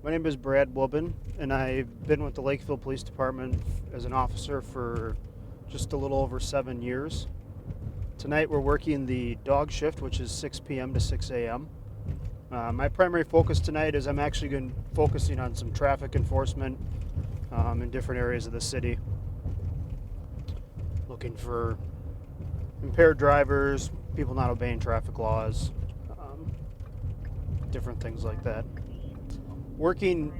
My name is Brad Wubben, and I've been with the Lakeville Police Department as an officer for just a little over 7 years. Tonight we're working the dog shift, which is 6 p.m. to 6 a.m. My primary focus tonight is I'm actually focusing on some traffic enforcement in different areas of the city. Looking for impaired drivers, people not obeying traffic laws, different things like that. Working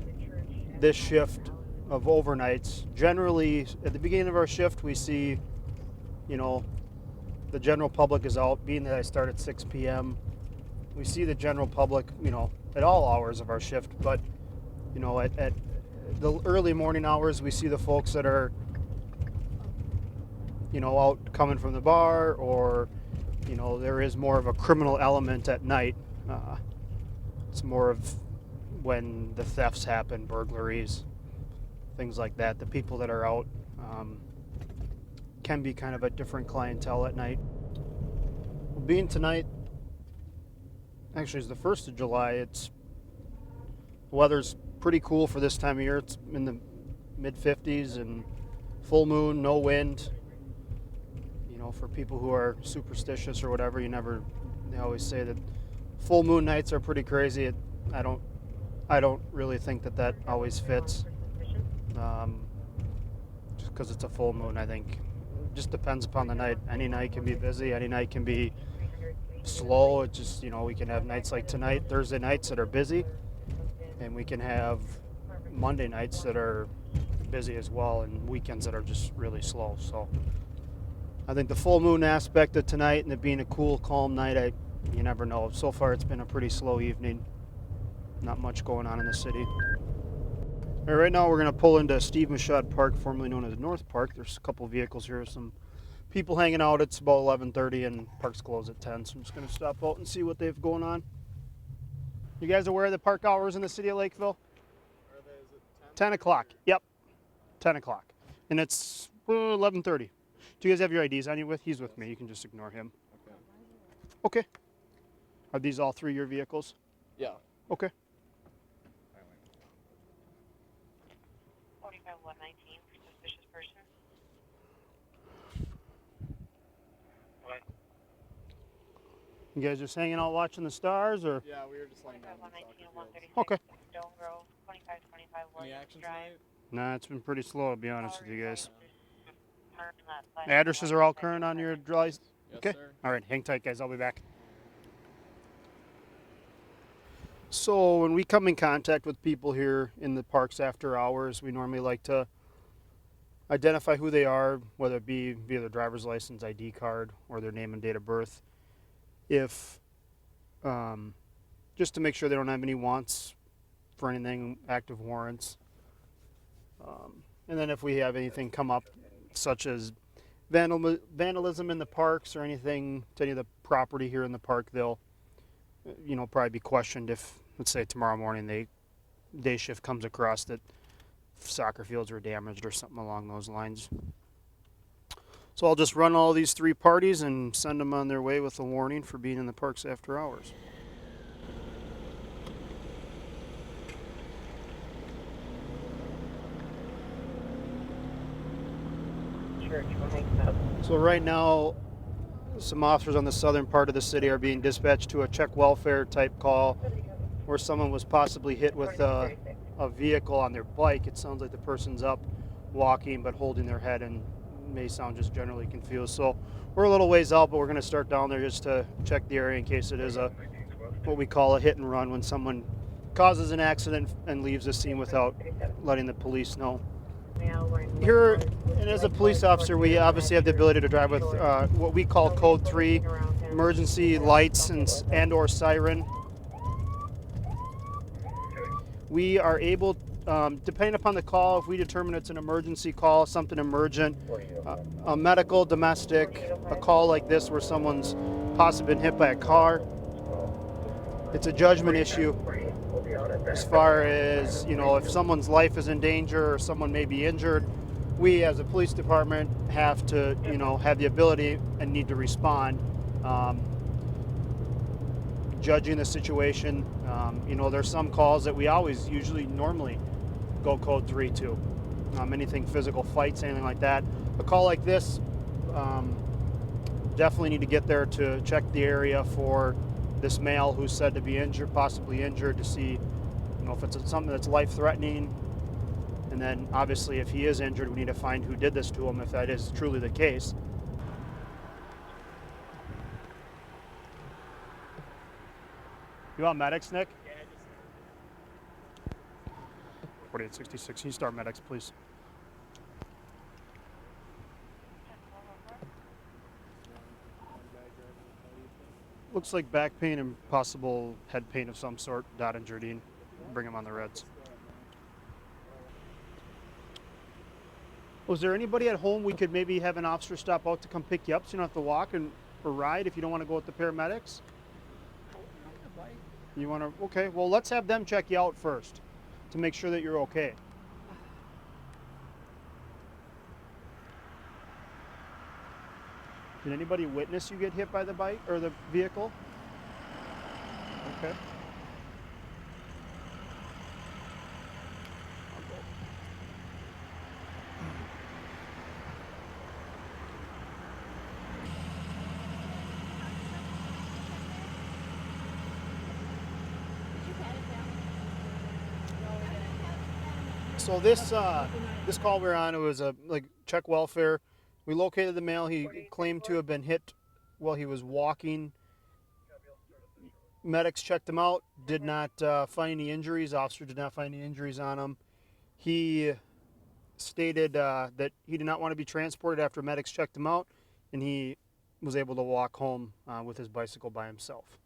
this shift of overnights, generally at the beginning of our shift we see, the general public is out. Being that I start at 6 p.m., we see the general public, at all hours of our shift, but at the early morning hours we see the folks that are out coming from the bar, or there is more of a criminal element at night. It's more of when the thefts happen, burglaries, things like that. The people that are out can be kind of a different clientele at night. Well, being tonight actually is the 1st of July, the weather's pretty cool for this time of year. It's in the mid 50s and full moon, no wind. For people who are superstitious or whatever, they always say that full moon nights are pretty crazy. I don't really think that always fits. Just because it's a full moon, I think it just depends upon the night. Any night can be busy, any night can be slow. It just, we can have nights like tonight, Thursday nights that are busy, and we can have Monday nights that are busy as well, and weekends that are just really slow. So I think the full moon aspect of tonight and it being a cool, calm night, you never know. So far it's been a pretty slow evening. Not much going on in the city. All right, right now we're going to pull into Steve Machad Park, formerly known as North Park. There's a couple of vehicles here, some people hanging out. It's about 11:30 and park's closed at 10, so I'm just going to stop out and see what they have going on. You guys aware of the park hours in the city of Lakeville? Are they, is it 10 o'clock. Yep, 10 o'clock. And it's 11:30. Do you guys have your IDs on you? He's with me. You can just ignore him. Okay. Okay. Are these all 3 your vehicles? Yeah. Okay. 45-119 for suspicious person. What? You guys just hanging out watching the stars, or? Yeah, we were just laying down. 45-119 Okay. Stone Grove, 2525 Any Williams action Drive. tonight? Nah, it's been pretty slow, to be honest with you guys. Turn left. Addresses are all current on your drive? Yes, Okay. sir. All right, hang tight, guys. I'll be back. So when we come in contact with people here in the parks after hours, we normally like to identify who they are, whether it be via their driver's license, ID card, or their name and date of birth. If just to make sure they don't have any wants for anything, active warrants. And then if we have anything come up, such as vandalism in the parks or anything to any of the property here in the park, they'll, probably be questioned if, let's say tomorrow morning, day shift comes across that soccer fields were damaged or something along those lines. So I'll just run all these 3 parties and send them on their way with a warning for being in the parks after hours. So right now, some officers on the southern part of the city are being dispatched to a check welfare type call where someone was possibly hit with a vehicle on their bike. It sounds like the person's up walking but holding their head and may sound just generally confused. So we're a little ways out, but we're going to start down there just to check the area in case it is what we call a hit and run, when someone causes an accident and leaves the scene without letting the police know. Here, and as a police officer, we obviously have the ability to drive with what we call Code 3, emergency lights and or siren. We are able, depending upon the call, if we determine it's an emergency call, something emergent, a medical, domestic, a call like this where someone's possibly been hit by a car, it's a judgment issue. As far as, if someone's life is in danger or someone may be injured, we as a police department have to, have the ability and need to respond. judging the situation. You know, there's some calls that we normally go code 3 to. Anything physical fights, anything like that. A call like this, definitely need to get there to check the area for this male who's said to be injured, possibly injured, to see, you know, if it's something that's life-threatening. And then obviously if he is injured, we need to find who did this to him, if that is truly the case. You want medics, Nick? Yeah, just 4866. Can you start medics, please? one guy driving the car, you think? Looks like back pain and possible head pain of some sort. Dot and Jardine. Bring him on the reds. Was there anybody at home we could maybe have an officer stop out to come pick you up so you don't have to walk or ride if you don't want to go with the paramedics? You want to? Okay, well, let's have them check you out first to make sure that you're okay. Did anybody witness you get hit by the bike or the vehicle? Okay. So this call we're on, it was a check welfare. We located the male. He claimed to have been hit while he was walking. Medics checked him out, did not find any injuries. Officer did not find any injuries on him. He stated that he did not want to be transported after medics checked him out, and he was able to walk home with his bicycle by himself.